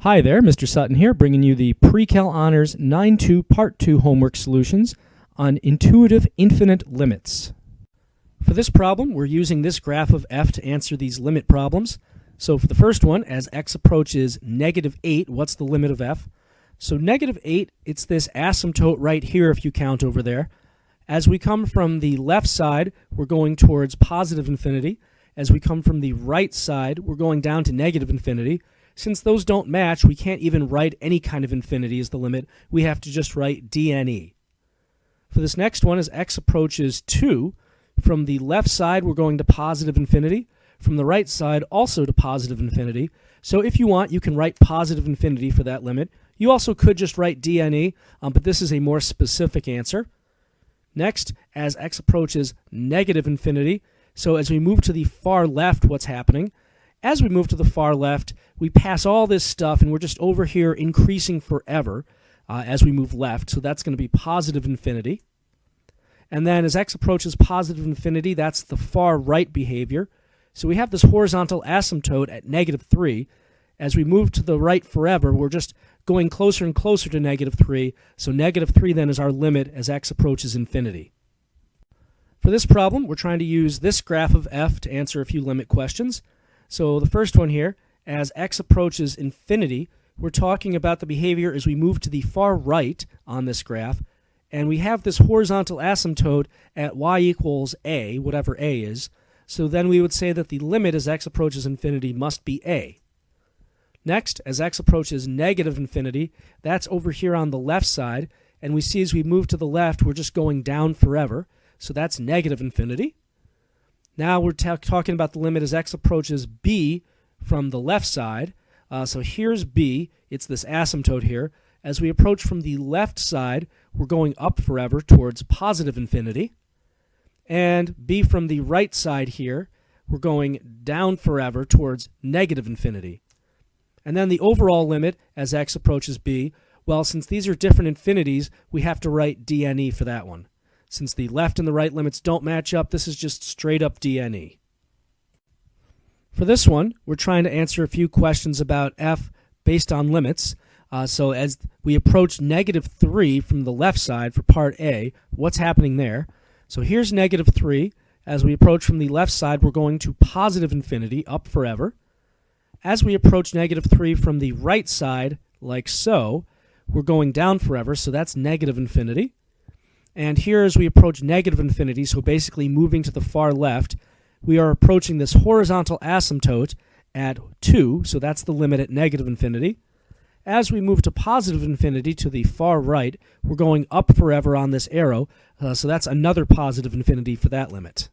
Hi there, Mr. Sutton here, bringing you the Pre-Cal Honors 9-2 Part 2 homework solutions on intuitive infinite limits. For this problem, we're using this graph of f to answer these limit problems. So for the first one, as x approaches -8, what's the limit of f? So -8, it's this asymptote right here if you count over there. As we come from the left side, we're going towards positive infinity. As we come from the right side, we're going down to negative infinity. Since those don't match, we can't even write any kind of infinity as the limit. We have to just write dne. For this next one, as x approaches 2, from the left side we're going to positive infinity. From the right side also to positive infinity. So if you want, you can write positive infinity for that limit. You also could just write dne, but this is a more specific answer. Next, as x approaches negative infinity, so as we move to the far left, what's happening? As we move to the far left, we pass all this stuff, and we're just over here increasing forever as we move left. So that's going to be positive infinity. And then as x approaches positive infinity, that's the far right behavior. So we have this horizontal asymptote at -3. As we move to the right forever, we're just going closer and closer to -3. So -3 then is our limit as x approaches infinity. For this problem, we're trying to use this graph of f to answer a few limit questions. So the first one here, as x approaches infinity, we're talking about the behavior as we move to the far right on this graph, and we have this horizontal asymptote at y equals a, whatever a is. So then we would say that the limit as x approaches infinity must be a. Next, as x approaches negative infinity, that's over here on the left side, and we see as we move to the left, we're just going down forever. So that's negative infinity. Now we're talking about the limit as x approaches b from the left side. So here's b. It's this asymptote here. As we approach from the left side, we're going up forever towards positive infinity. And b from the right side here, we're going down forever towards negative infinity. And then the overall limit as x approaches b, well, since these are different infinities, we have to write dne for that one. Since the left and the right limits don't match up, this is just straight up dne. For this one, we're trying to answer a few questions about f based on limits. So as we approach -3 from the left side for part A, what's happening there? So here's -3. As we approach from the left side, we're going to positive infinity, up forever. As we approach -3 from the right side, like so, we're going down forever, so that's negative infinity. And here as we approach negative infinity, so basically moving to the far left, we are approaching this horizontal asymptote at 2, so that's the limit at negative infinity. As we move to positive infinity to the far right, we're going up forever on this arrow, so that's another positive infinity for that limit.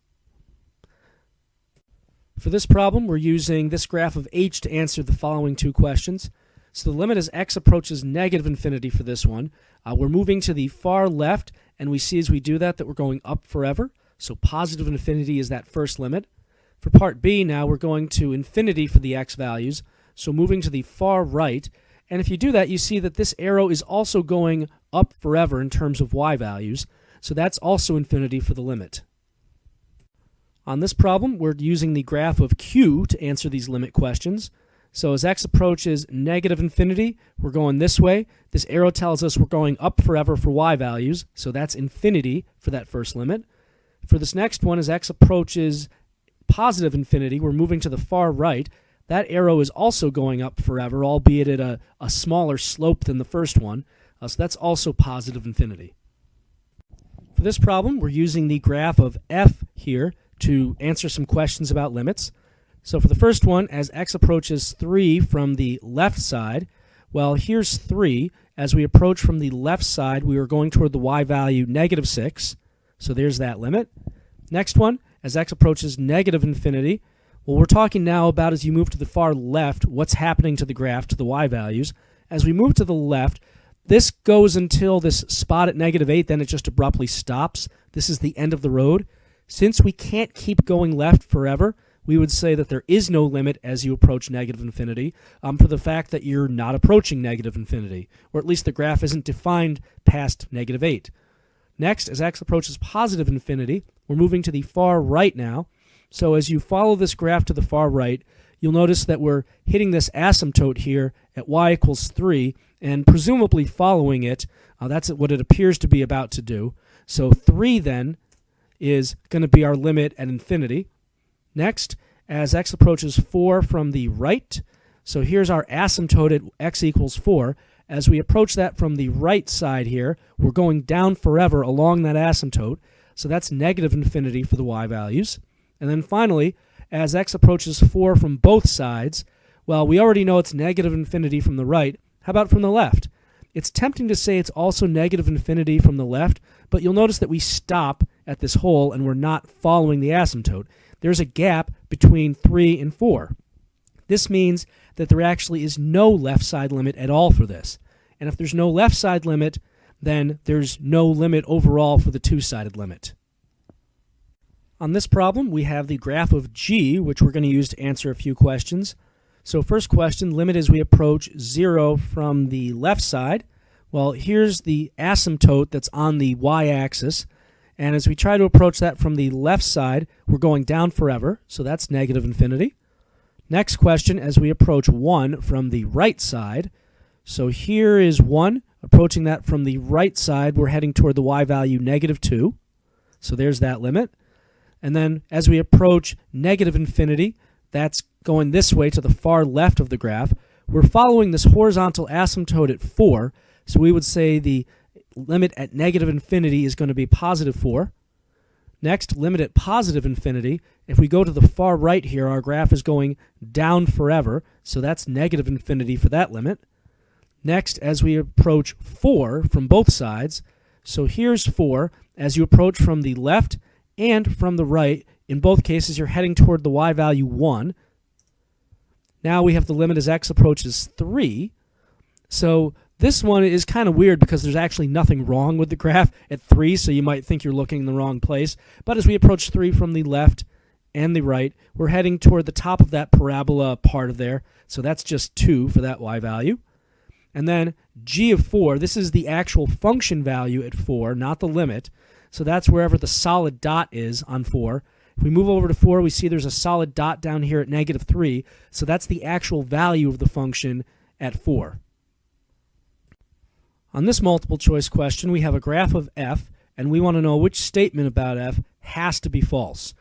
For this problem, we're using this graph of h to answer the following two questions. So the limit as x approaches negative infinity for this one. We're moving to the far left, and we see as we do that we're going up forever. So positive infinity is that first limit. For part B now, we're going to infinity for the x values, so moving to the far right. And if you do that, you see that this arrow is also going up forever in terms of y values, so that's also infinity for the limit. On this problem, we're using the graph of q to answer these limit questions. So as x approaches negative infinity, we're going this way. This arrow tells us we're going up forever for y values, so that's infinity for that first limit. For this next one, as x approaches positive infinity, we're moving to the far right. That arrow is also going up forever, albeit at a smaller slope than the first one, so that's also positive infinity. For this problem, we're using the graph of f here to answer some questions about limits. So for the first one, as x approaches 3 from the left side, well, here's 3. As we approach from the left side, we are going toward the y value -6. So there's that limit. Next one, as x approaches negative infinity, well, we're talking now about as you move to the far left, what's happening to the graph, to the y values. As we move to the left, this goes until this spot at -8, then it just abruptly stops. This is the end of the road. Since we can't keep going left forever, we would say that there is no limit as you approach negative infinity for the fact that you're not approaching negative infinity, or at least the graph isn't defined past -8. Next, as x approaches positive infinity, we're moving to the far right now. So as you follow this graph to the far right, you'll notice that we're hitting this asymptote here at y equals 3 and presumably following it. That's what it appears to be about to do. So 3 then is going to be our limit at infinity. Next, as x approaches 4 from the right, so here's our asymptote at x equals 4. As we approach that from the right side here, we're going down forever along that asymptote. So that's negative infinity for the y values. And then finally, as x approaches 4 from both sides, well, we already know it's negative infinity from the right. How about from the left? It's tempting to say it's also negative infinity from the left, but you'll notice that we stop at this hole and we're not following the asymptote. There's a gap between 3 and 4. This means that there actually is no left side limit at all for this. And if there's no left side limit, then there's no limit overall for the two-sided limit. On this problem, we have the graph of g, which we're going to use to answer a few questions. So first question, limit as we approach 0 from the left side. Well, here's the asymptote that's on the y-axis. And as we try to approach that from the left side, we're going down forever. So that's negative infinity. Next question, as we approach 1 from the right side. So here is 1. Approaching that from the right side, we're heading toward the y value negative 2. So there's that limit. And then as we approach negative infinity, that's going this way to the far left of the graph. We're following this horizontal asymptote at 4. So we would say the limit at negative infinity is going to be positive 4. Next, limit at positive infinity. If we go to the far right here, our graph is going down forever, so that's negative infinity for that limit. Next, as we approach 4 from both sides, so here's 4. As you approach from the left and from the right, in both cases you're heading toward the y value 1. Now we have the limit as x approaches 3. So this one is kind of weird because there's actually nothing wrong with the graph at 3, so you might think you're looking in the wrong place. But as we approach 3 from the left and the right, we're heading toward the top of that parabola part of there. So that's just 2 for that y value. And then g of 4, this is the actual function value at 4, not the limit. So that's wherever the solid dot is on 4. If we move over to 4, we see there's a solid dot down here at negative 3. So that's the actual value of the function at 4. On this multiple choice question, we have a graph of f, and we want to know which statement about f has to be false.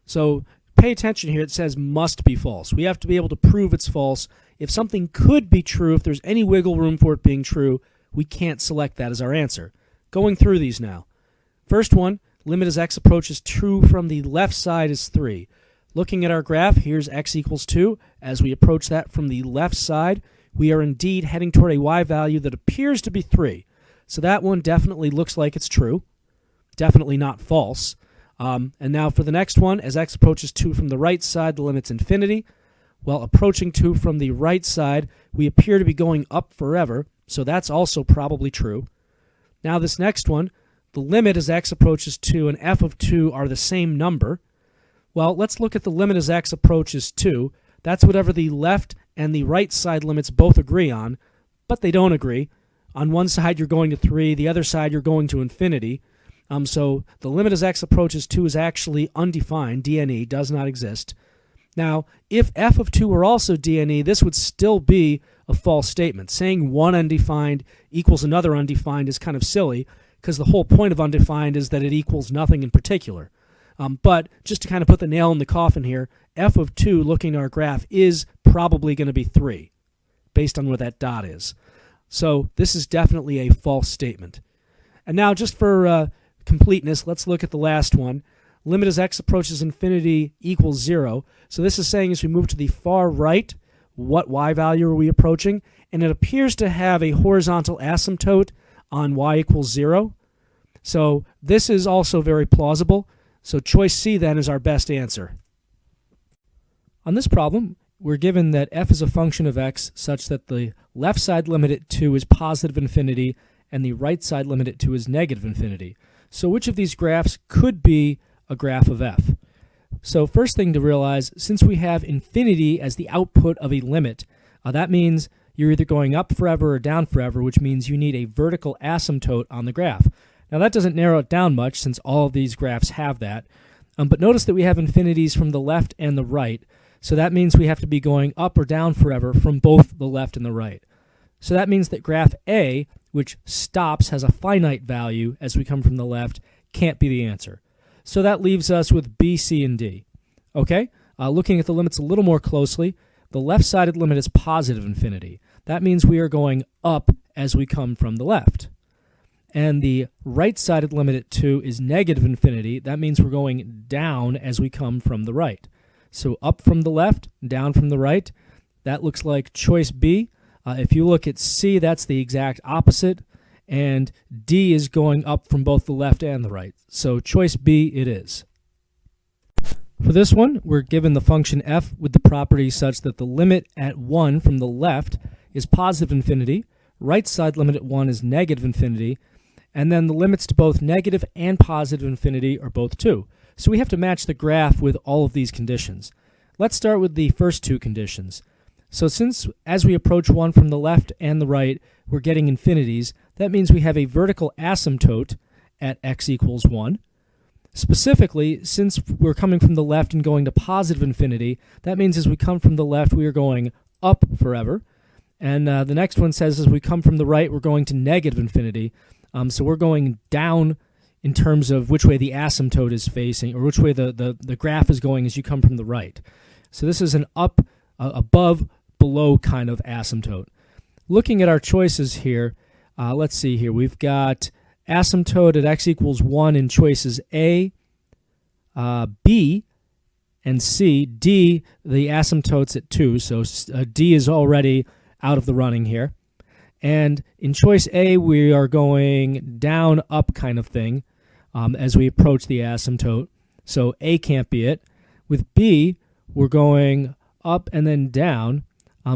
So pay attention here. It says must be false. We have to be able to prove it's false. If something could be true, if there's any wiggle room for it being true, we can't select that as our answer. Going through these now. First one, limit as x approaches 2 from the left side is 3. Looking at our graph, here's x equals 2. As we approach that from the left side, we are indeed heading toward a y value that appears to be 3. So that one definitely looks like it's true. Definitely not false. And now for the next one, as x approaches 2 from the right side, the limit's infinity. Well, approaching 2 from the right side, we appear to be going up forever, so that's also probably true. Now this next one, the limit as x approaches 2 and f of 2 are the same number. Well, let's look at the limit as x approaches 2. That's whatever the left and the right side limits both agree on, but they don't agree. On one side you're going to 3, the other side you're going to infinity. So the limit as x approaches 2 is actually undefined, DNE, does not exist. Now, if f of 2 were also DNE, this would still be a false statement. Saying one undefined equals another undefined is kind of silly, because the whole point of undefined is that it equals nothing in particular. But just to kind of put the nail in the coffin here, f of 2, looking at our graph, is probably going to be 3, based on where that dot is. So this is definitely a false statement. And now, just for completeness, let's look at the last one. Limit as x approaches infinity equals 0. So this is saying as we move to the far right, what y value are we approaching? And it appears to have a horizontal asymptote on y equals 0. So this is also very plausible. So choice C then is our best answer. On this problem, we're given that f is a function of x such that the left side limit at 2 is positive infinity and the right side limit at 2 is negative infinity. So which of these graphs could be a graph of f? So first thing to realize, since we have infinity as the output of a limit, that means you're either going up forever or down forever, which means you need a vertical asymptote on the graph. Now that doesn't narrow it down much since all of these graphs have that, but notice that we have infinities from the left and the right. So that means we have to be going up or down forever from both the left and the right. So that means that graph A, which stops, has a finite value as we come from the left, can't be the answer. So that leaves us with B, C, and D. Okay? Looking at the limits a little more closely, the left-sided limit is positive infinity. That means we are going up as we come from the left. And the right-sided limit at 2 is negative infinity. That means we're going down as we come from the right. So up from the left, down from the right. That looks like choice B. If you look at C, that's the exact opposite. And D is going up from both the left and the right. So choice B it is. For this one, we're given the function f with the property such that the limit at 1 from the left is positive infinity, right side limit at 1 is negative infinity, and then the limits to both negative and positive infinity are both 2. So we have to match the graph with all of these conditions. Let's start with the first two conditions. So since as we approach 1 from the left and the right, we're getting infinities, that means we have a vertical asymptote at x equals 1. Specifically, since we're coming from the left and going to positive infinity, that means as we come from the left, we are going up forever. And the next one says as we come from the right, we're going to negative infinity. So we're going down in terms of which way the asymptote is facing, or which way the graph is going as you come from the right. So this is an up, above, below kind of asymptote. Looking at our choices here, let's see here. We've got asymptote at x equals 1 in choices A, B, and C. D, the asymptote's at 2, so D is already out of the running here. And in choice A, we are going down, up kind of thing as we approach the asymptote. So A can't be it. With B, we're going up and then down.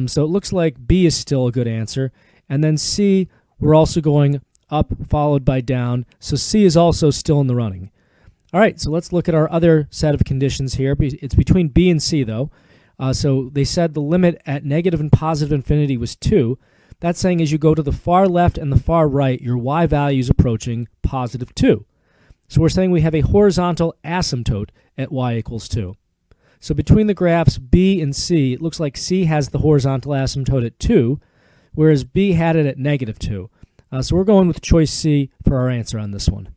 So it looks like B is still a good answer. And then C, we're also going up followed by down. So C is also still in the running. All right, so let's look at our other set of conditions here. It's between B and C, though. So they said the limit at negative and positive infinity was 2. That's saying as you go to the far left and the far right, your y value is approaching positive 2. So we're saying we have a horizontal asymptote at y equals 2. So between the graphs B and C, it looks like C has the horizontal asymptote at 2, whereas B had it at negative 2. So we're going with choice C for our answer on this one.